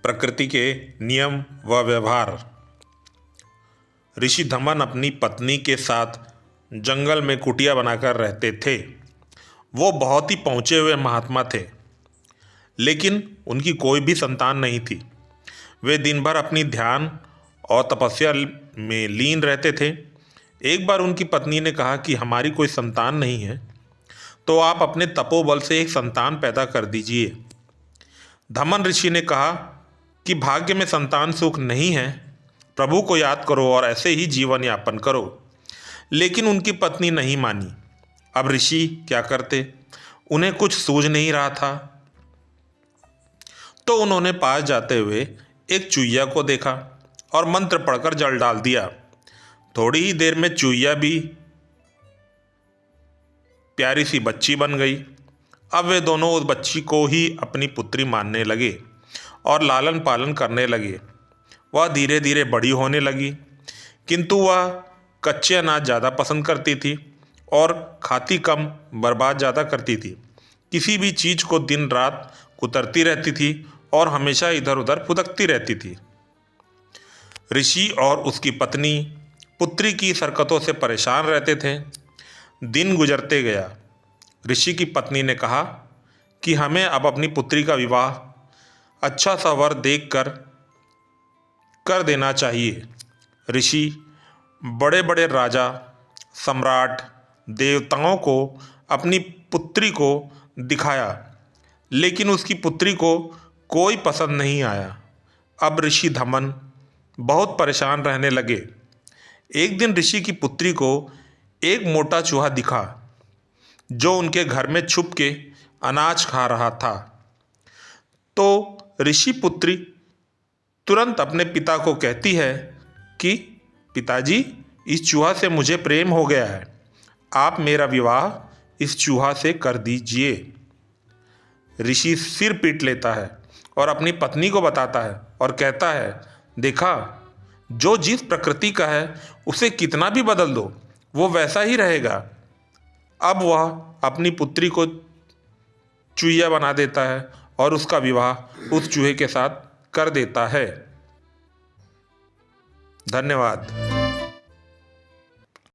प्रकृति के नियम व व्यवहार। ऋषि धमन अपनी पत्नी के साथ जंगल में कुटिया बनाकर रहते थे। वो बहुत ही पहुँचे हुए महात्मा थे, लेकिन उनकी कोई भी संतान नहीं थी। वे दिन भर अपनी ध्यान और तपस्या में लीन रहते थे। एक बार उनकी पत्नी ने कहा कि हमारी कोई संतान नहीं है, तो आप अपने तपोबल से एक संतान पैदा कर दीजिए। धमन ऋषि ने कहा कि भाग्य में संतान सुख नहीं है, प्रभु को याद करो और ऐसे ही जीवन यापन करो। लेकिन उनकी पत्नी नहीं मानी। अब ऋषि क्या करते, उन्हें कुछ सूझ नहीं रहा था। तो उन्होंने पास जाते हुए एक चूहिया को देखा और मंत्र पढ़कर जल डाल दिया। थोड़ी ही देर में चूहिया भी प्यारी सी बच्ची बन गई। अब वे दोनों उस बच्ची को ही अपनी पुत्री मानने लगे और लालन पालन करने लगे। वह धीरे धीरे बड़ी होने लगी, किंतु वह कच्चे अनाज ज़्यादा पसंद करती थी और खाती कम, बर्बाद ज़्यादा करती थी। किसी भी चीज़ को दिन रात कुतरती रहती थी और हमेशा इधर उधर फुदकती रहती थी। ऋषि और उसकी पत्नी पुत्री की हरकतों से परेशान रहते थे। दिन गुजरते गया। ऋषि की पत्नी ने कहा कि हमें अब अपनी पुत्री का विवाह अच्छा सा वर देख कर देना चाहिए। ऋषि बड़े बड़े राजा, सम्राट, देवताओं को अपनी पुत्री को दिखाया, लेकिन उसकी पुत्री को कोई पसंद नहीं आया। अब ऋषि धमन बहुत परेशान रहने लगे। एक दिन ऋषि की पुत्री को एक मोटा चूहा दिखा जो उनके घर में छुप के अनाज खा रहा था। तो ऋषि पुत्री तुरंत अपने पिता को कहती है कि पिताजी, इस चूहा से मुझे प्रेम हो गया है, आप मेरा विवाह इस चूहा से कर दीजिए। ऋषि सिर पीट लेता है और अपनी पत्नी को बताता है और कहता है, देखा, जो जिस प्रकृति का है उसे कितना भी बदल दो, वो वैसा ही रहेगा। अब वह अपनी पुत्री को चूहिया बना देता है और उसका विवाह उस चूहे के साथ कर देता है। धन्यवाद।